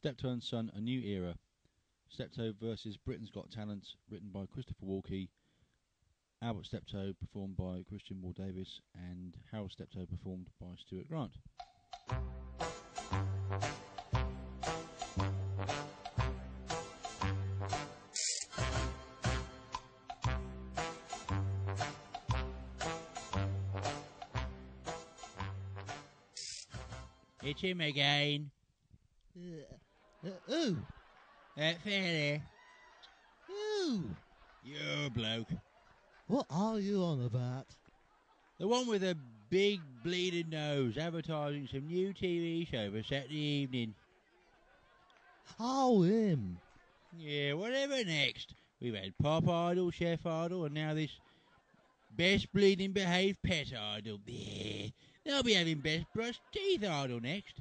Steptoe and Son, A New Era. Steptoe versus Britain's Got Talent, written by Christopher Walkey. Albert Steptoe, performed by Christian Ward-Davies, and Harold Steptoe, performed by Stuart Grant. It's him again. Who? That fella. Who? You bloke. What are you on about? The one with a big bleeding nose, advertising some new TV show for Saturday evening. Oh, him. Yeah, whatever next. We've had Pop Idol, Chef Idol, and now this Best Bleeding Behaved Pet Idol. Yeah. They'll be having Best Brushed Teeth Idol next.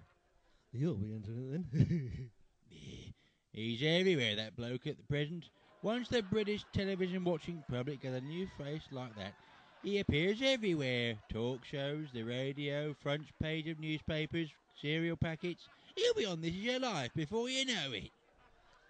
You'll be into it then. Yeah. He's everywhere, that bloke, at the present. Once the British television watching public get a new face like that, he appears everywhere. Talk shows, the radio, front page of newspapers, cereal packets. He'll be on This Is Your Life before you know it.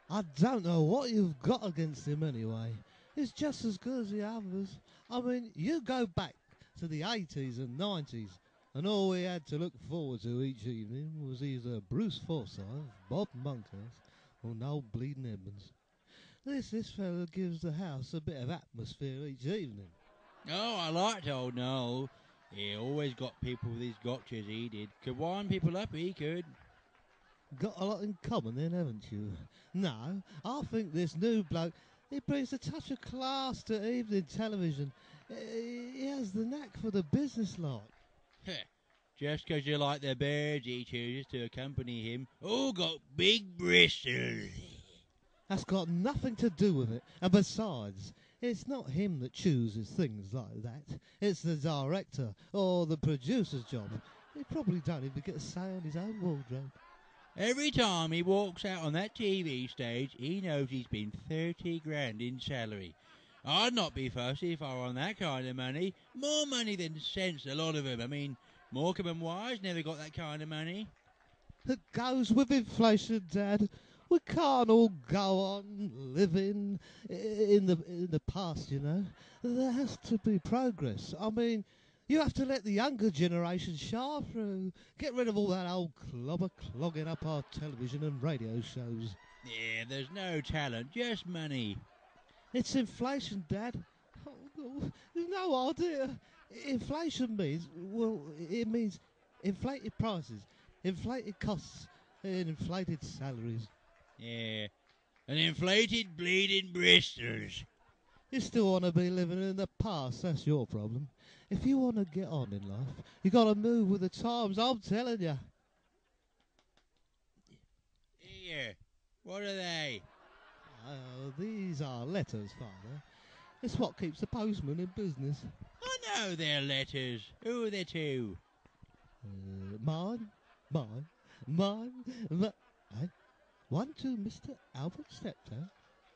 I don't know what you've got against him anyway. He's just as good as the others. I mean, you go back to the 80s and 90s, and all we had to look forward to each evening was either Bruce Forsyth, Bob Monkhouse, or Noel Bleeding Edmonds. This fella gives the house a bit of atmosphere each evening. Oh, I liked old Noel. He always got people with his gotchas, he did. Could wind people up, he could. Got a lot in common then, haven't you? No, I think this new bloke, he brings a touch of class to evening television. He has the knack for the business lot. Just 'cause you like the birds he chooses to accompany him, all got big bristles. That's got nothing to do with it. And besides, it's not him that chooses things like that. It's the director or the producer's job. He probably don't even get a say on his own wardrobe. Every time he walks out on that TV stage, he knows he's been 30 grand in salary. I'd not be fussy if I were on that kind of money. More money than sense, a lot of them. I mean, Morecambe and Wise never got that kind of money. It goes with inflation, Dad. We can't all go on living in the past, you know. There has to be progress. I mean, you have to let the younger generation shine through. Get rid of all that old clobber clogging up our television and radio shows. Yeah, there's no talent, just money. It's inflation, Dad. Oh, you've no idea. Inflation means, well, it means inflated prices, inflated costs, and inflated salaries. Yeah, and inflated bleeding bristles. You still want to be living in the past, that's your problem. If you want to get on in life, you got to move with the times, I'm telling you. Here, what are they? These are letters, Father. It's what keeps the postman in business. I know they're letters. Who are they to? Mine. Eh? One to Mr. Albert Steptoe.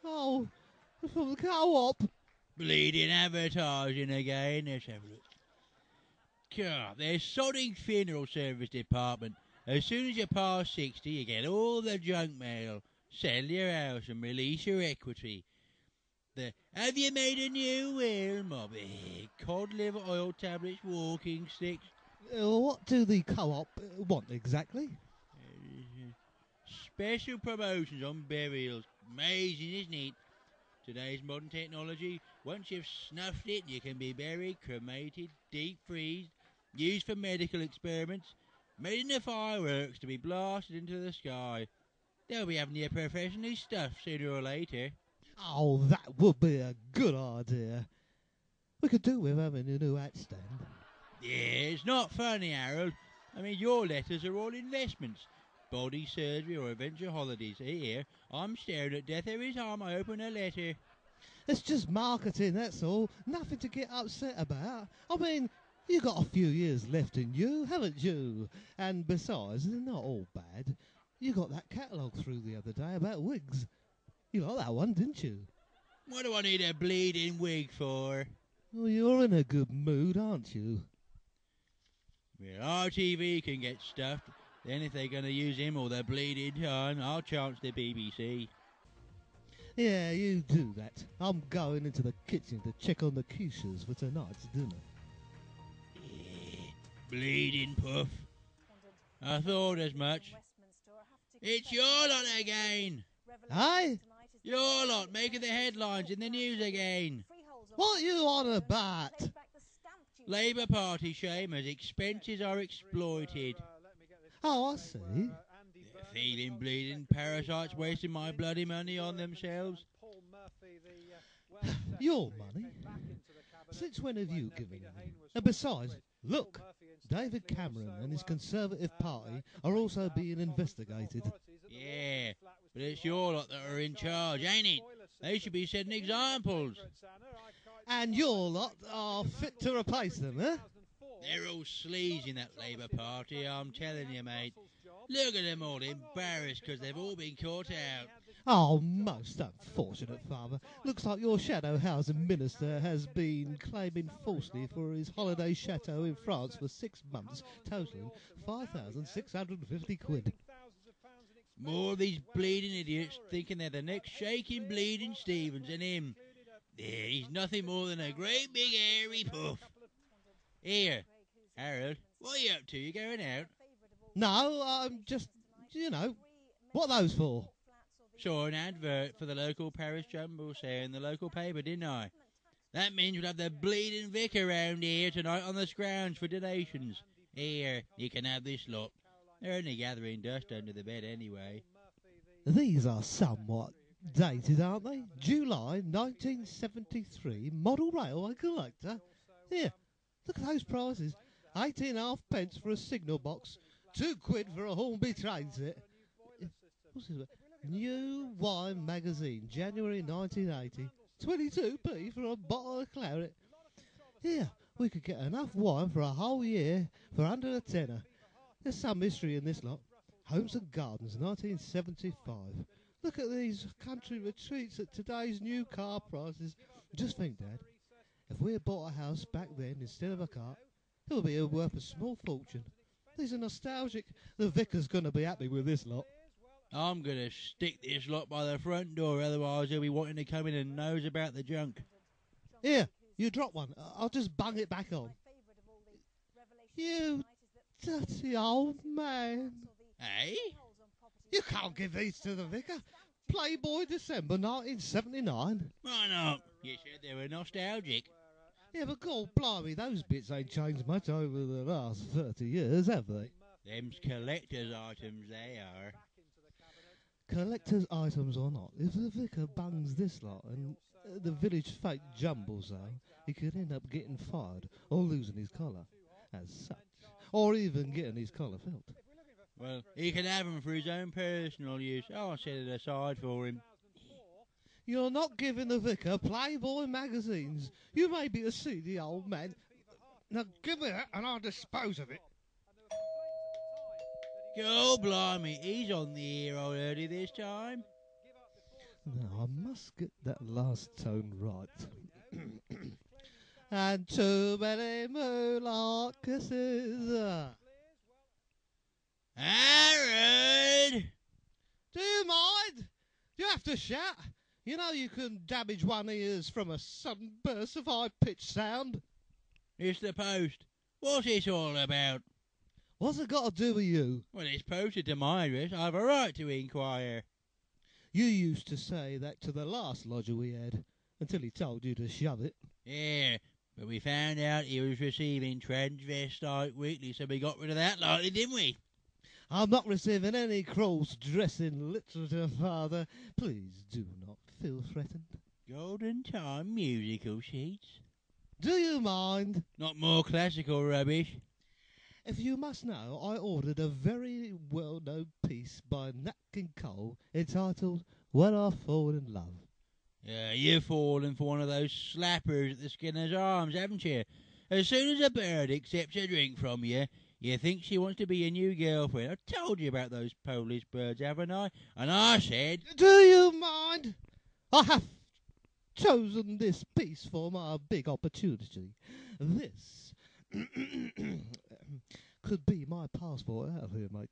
Oh, from the co-op. Bleeding advertising again. Let's have a look. God, their sodding funeral service department. As soon as you pass 60, you get all the junk mail. Sell your house and release your equity. Have you made a new will, Mobby? Cod liver oil tablets, walking sticks. What do the co-op want exactly? Special promotions on burials. Amazing, isn't it? Today's modern technology, once you've snuffed it, you can be buried, cremated, deep-freezed, used for medical experiments, made into fireworks to be blasted into the sky. They'll be having you professionally stuffed sooner or later. Oh, that would be a good idea. We could do with having a new hat stand. Yeah, it's not funny, Harold. I mean, your letters are all investments. Body surgery or adventure holidays. Here, I'm staring at death every time I open a letter. It's just marketing, that's all. Nothing to get upset about. I mean, you got a few years left in you, haven't you? And besides, they're not all bad. You got that catalogue through the other day about wigs. You like that one, didn't you? What do I need a bleeding wig for? Well, you're in a good mood, aren't you? Well, RTV can get stuffed. Then if they're going to use him all their bleeding time, I'll chance the BBC. Yeah, you do that. I'm going into the kitchen to check on the quiches for tonight's dinner. Yeah, bleeding puff. I thought as much. It's your lot again. Hey? Your lot making the headlines in the news again. What you on about? Labour Party shame as expenses are exploited. Oh, I see. They're feeling bleeding parasites wasting my bloody money on themselves. Your money? Since when have you given me? And besides, look, David Cameron and his Conservative Party are also being investigated. Yeah, but it's your lot that are in charge, ain't it? They should be setting examples. And your lot are fit to replace them, eh? They're all sleaze in that Labour Party, I'm telling you, mate. Look at them all embarrassed because they've all been caught out. Oh, most unfortunate, Father. Looks like your shadow housing minister has been claiming falsely for his holiday chateau in France for 6 months, totalling 5,650 quid. More of these bleeding idiots thinking they're the next shaking bleeding Stevens and him. Yeah, he's nothing more than a great big hairy puff. Here, Harold, what are you up to? You going out? No, I'm just, you know, what are those for? Saw an advert for the local Paris Jumble sale in the local paper, didn't I? That means we'll have the bleeding vic around here tonight on the scrounge for donations. Here, you can have this lot. They're only gathering dust under the bed anyway. These are somewhat dated, aren't they? July 1973, model railway collector. Here, look at those prices. 18.5 pence for a signal box, 2 quid for a Hornby train set. What's this? New Wine Magazine, January 1980. 22p for a bottle of claret. Here, we could get enough wine for a whole year for under a tenner. There's some history in this lot. Homes and Gardens, 1975. Look at these country retreats at today's new car prices. Just think, Dad, if we had bought a house back then instead of a car, it would be worth a small fortune. These are nostalgic. The vicar's going to be happy with this lot. I'm going to stick this lot by the front door, otherwise he'll be wanting to come in and nose about the junk. Here, you drop one. I'll just bung it back on. You dirty old man. Hey? You can't give these to the vicar. Playboy December 1979. Why not? You said they were nostalgic. Yeah, but God blimey, those bits ain't changed much over the last 30 years, have they? Them's collector's items, they are. Collector's items or not, if the vicar bungs this lot and the village fake jumbles though, he could end up getting fired or losing his collar, as such, or even getting his collar felt. Well, he can have them for his own personal use. I'll set it aside for him. You're not giving the vicar Playboy magazines. You may be a seedy old man. Now give me that and I'll dispose of it. Oh, blimey, he's on the ear already this time. Now, I must get that last tone right. And too many moonlight kisses. Harold! Do you mind? Do you have to shout? You know you can damage one ears from a sudden burst of high-pitched sound. It's the post. What's this all about? What's it got to do with you? Well, it's posted to my address. I've a right to inquire. You used to say that to the last lodger we had, until he told you to shove it. Yeah, but we found out he was receiving transvestite weekly, so we got rid of that lightly, didn't we? I'm not receiving any cross-dressing literature, Father. Please do not feel threatened. Golden Time musical sheets. Do you mind? Not more classical rubbish. If you must know, I ordered a very well-known piece by Nat King Cole entitled When I Fall in Love. You've fallen for one of those slappers at the Skinner's Arms, haven't you? As soon as a bird accepts a drink from you, you think she wants to be your new girlfriend. I told you about those Polish birds, haven't I? And I said... Do you mind? I have chosen this piece for my big opportunity. This could be my passport out of here, mate.